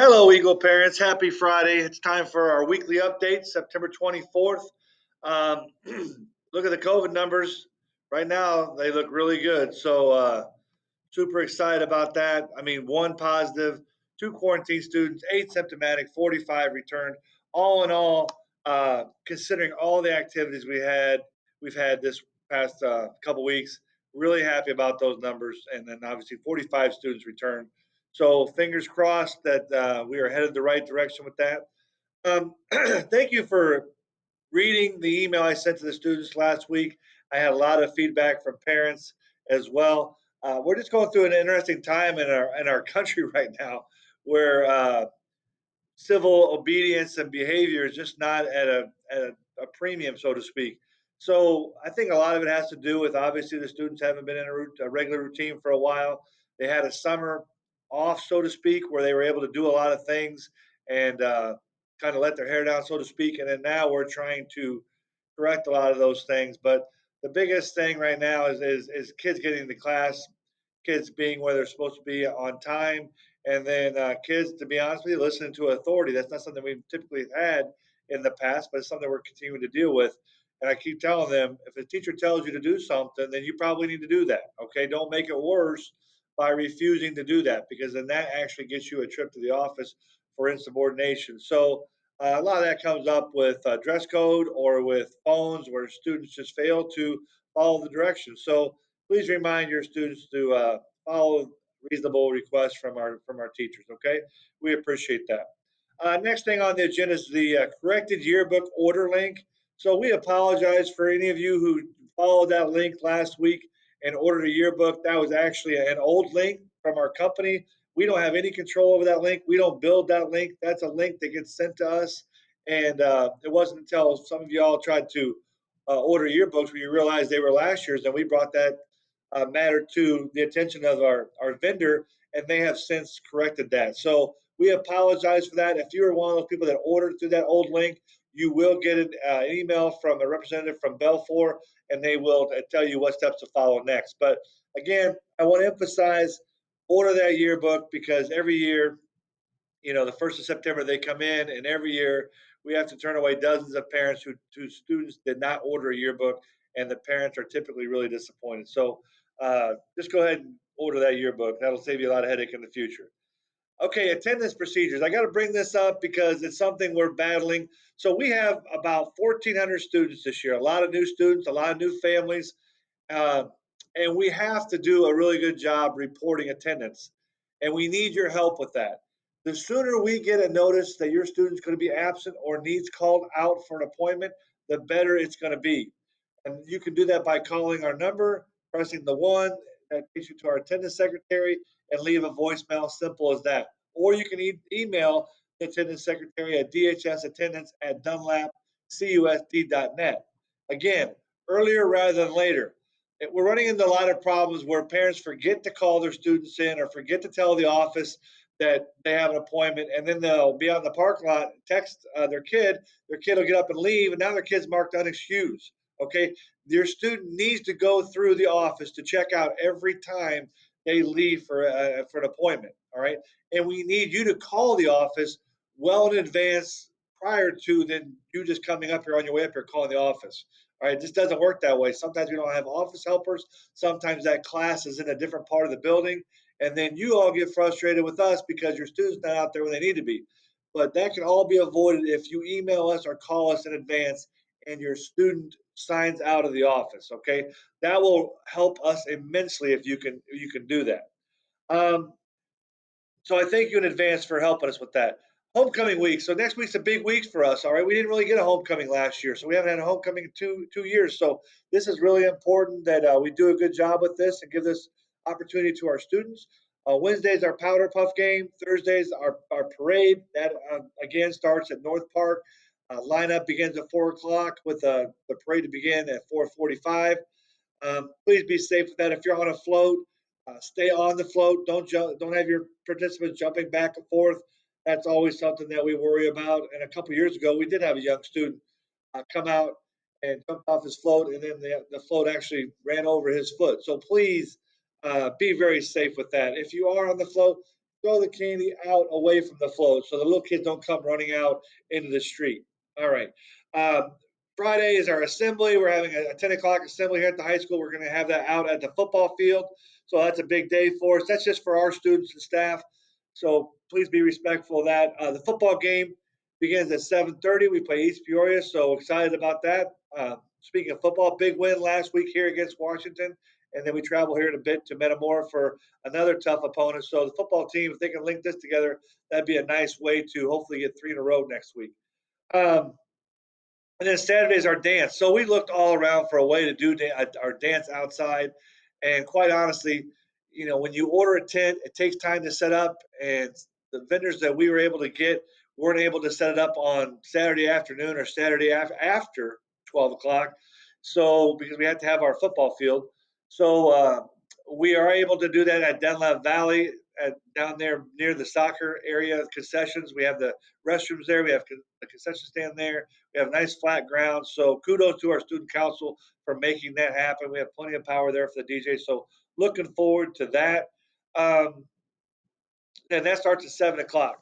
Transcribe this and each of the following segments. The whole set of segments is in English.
Hello, Eagle parents. Happy Friday. It's time for our weekly update, September 24th. Um, Look at the COVID numbers. Right now, they look really good. So, super excited about that. I mean, one positive, two quarantine students, eight symptomatic, 45 returned. All in all, considering all the activities we've had this past couple weeks, really happy about those numbers. And then obviously 45 students returned. So fingers crossed that we are headed the right direction with that. Thank you for reading the email I sent to the students last week. I had a lot of feedback from parents as well. We're just going through an interesting time in our country right now, where civil obedience and behavior is just not at a premium, so to speak. So I think a lot of it has to do with obviously the students haven't been in a regular routine for a while. They had a summer off, so to speak, where they were able to do a lot of things and kind of let their hair down, so to speak. And then now we're trying to correct a lot of those things. But the biggest thing right now is kids getting to class, kids being where they're supposed to be on time, and then kids, to be honest with you, listening to authority. That's not something we've typically had in the past, but it's something we're continuing to deal with. And I keep telling them, if a teacher tells you to do something, then you probably need to do that. Okay, don't make it worse by refusing to do that, because then that actually gets you a trip to the office for insubordination. So a lot of that comes up with dress code or with phones where students just fail to follow the directions. So please remind your students to follow reasonable requests from our teachers. Okay, we appreciate that. Next thing on the agenda is the corrected yearbook order link. So we apologize for any of you who followed that link last week and ordered a yearbook. That was actually an old link from our company. We don't have any control over that link. We don't build that link. That's a link that gets sent to us. And it wasn't until some of y'all tried to order yearbooks when you realized they were last year's, and we brought that matter to the attention of our vendor, and they have since corrected that. So we apologize for that. If you were one of those people that ordered through that old link, you will get an email from a representative from Belfour, and they will tell you what steps to follow next. But again, I want to emphasize, order that yearbook, because every year, the 1st of September, they come in, and every year we have to turn away dozens of parents whose students did not order a yearbook, and the parents are typically really disappointed. So just go ahead and order that yearbook. That'll save you a lot of headache in the future. Okay, attendance procedures. I got to bring this up because it's something we're battling. So we have about 1,400 students this year, a lot of new students, a lot of new families, uh, and we have to do a really good job reporting attendance. And we need your help with that. The sooner we get a notice that your student's going to be absent or needs called out for an appointment, the better it's going to be. And you can do that by calling our number, pressing the one that takes you to our attendance secretary, and leave a voicemail. Simple as that. Or you can email the attendance secretary at dhsattendance@dunlapcusd.net. Again, earlier rather than later. We're running into a lot of problems where parents forget to call their students in or forget to tell the office that they have an appointment, and then they'll be out in the parking lot, text their kid will get up and leave, and now their kid's marked unexcused. Okay, your student needs to go through the office to check out every time they leave for an appointment. All right, and we need you to call the office well in advance, prior to then you just coming up here on your way up here calling the office. All right, it just doesn't work that way. Sometimes we don't have office helpers. Sometimes that class is in a different part of the building, and then you all get frustrated with us because your student's not out there when they need to be. But that can all be avoided if you email us or call us in advance and your student signs out of the office. Okay, that will help us immensely if you can do that. Um, so I thank you in advance for helping us with that. Homecoming week. So next week's a big week for us. All right, we didn't really get a homecoming last year, so we haven't had a homecoming in two years. So this is really important that we do a good job with this and give this opportunity to our students. Wednesdays our powder puff game. Thursdays our parade. That again starts at North Park. Lineup begins at 4 o'clock with the parade to begin at 4:45. Please be safe with that. If you're on a float, stay on the float. Don't jump. Don't have your participants jumping back and forth. That's always something that we worry about. And a couple years ago, we did have a young student come out and jumped off his float, and then the float actually ran over his foot. So please be very safe with that. If you are on the float, throw the candy out away from the float so the little kids don't come running out into the street. All right. Um, Friday is our assembly. We're having a 10 o'clock assembly here at the high school. We're going to have that out at the football field. So that's a big day for us. That's just for our students and staff. So please be respectful of that. The football game begins at 7:30. We play East Peoria, so excited about that. Speaking of football, big win last week here against Washington, and then we travel here in a bit to Metamora for another tough opponent. So the football team, if they can link this together, that'd be a nice way to hopefully get 3 in a row next week. Um, and then Saturday is our dance. So we looked all around for a way to do our dance outside. And quite honestly, when you order a tent, it takes time to set up. And the vendors that we were able to get weren't able to set it up on Saturday afternoon or Saturday after 12 o'clock. So because we had to have our football field. So we are able to do that at Dunlap Valley, down there near the soccer area concessions. We have the restrooms there. We have the concession stand there. We have nice flat ground. So kudos to our student council for making that happen. We have plenty of power there for the DJ. So looking forward to that. Um, and that starts at 7 o'clock.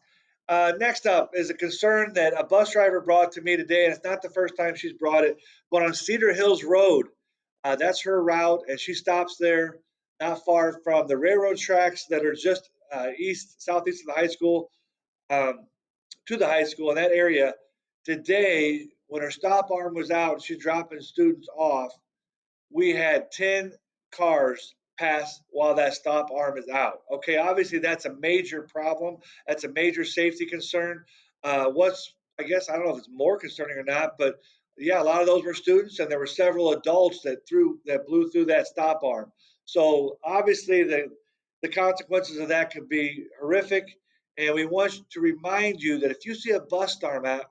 Next up is a concern that a bus driver brought to me today, and it's not the first time she's brought it, but on Cedar Hills Road, that's her route, and she stops there not far from the railroad tracks that are just southeast of the high school, um, to the high school in that area. Today, when her stop arm was out, and she's dropping students off, we had 10 cars pass while that stop arm is out. Okay, obviously that's a major problem. That's a major safety concern. I guess, I don't know if it's more concerning or not, but yeah, a lot of those were students, and there were several adults that blew through that stop arm. So obviously the consequences of that could be horrific. And we want to remind you that if you see a bus stop arm out,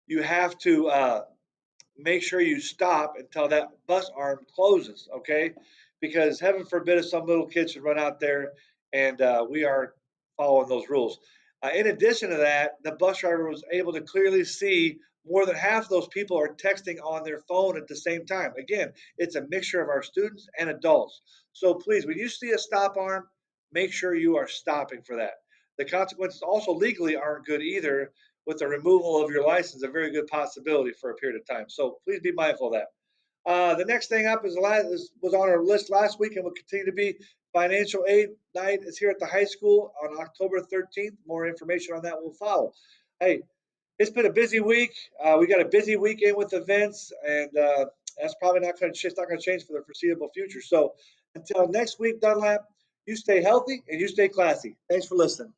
you have to make sure you stop until that bus arm closes, okay? Because heaven forbid if some little kid should run out there and we aren't following those rules. In addition to that, the bus driver was able to clearly see more than half of those people are texting on their phone at the same time. Again, it's a mixture of our students and adults. So please, when you see a stop arm, make sure you are stopping for that. The consequences also legally aren't good either, with the removal of your license, a very good possibility for a period of time. So please be mindful of that. The next thing up was on our list last week and will continue to be financial aid night is here at the high school on October 13th. More information on that will follow. Hey, it's been a busy week. We got a busy weekend with events, and that's probably not going to change for the foreseeable future. So until next week, Dunlap, you stay healthy and you stay classy. Thanks for listening.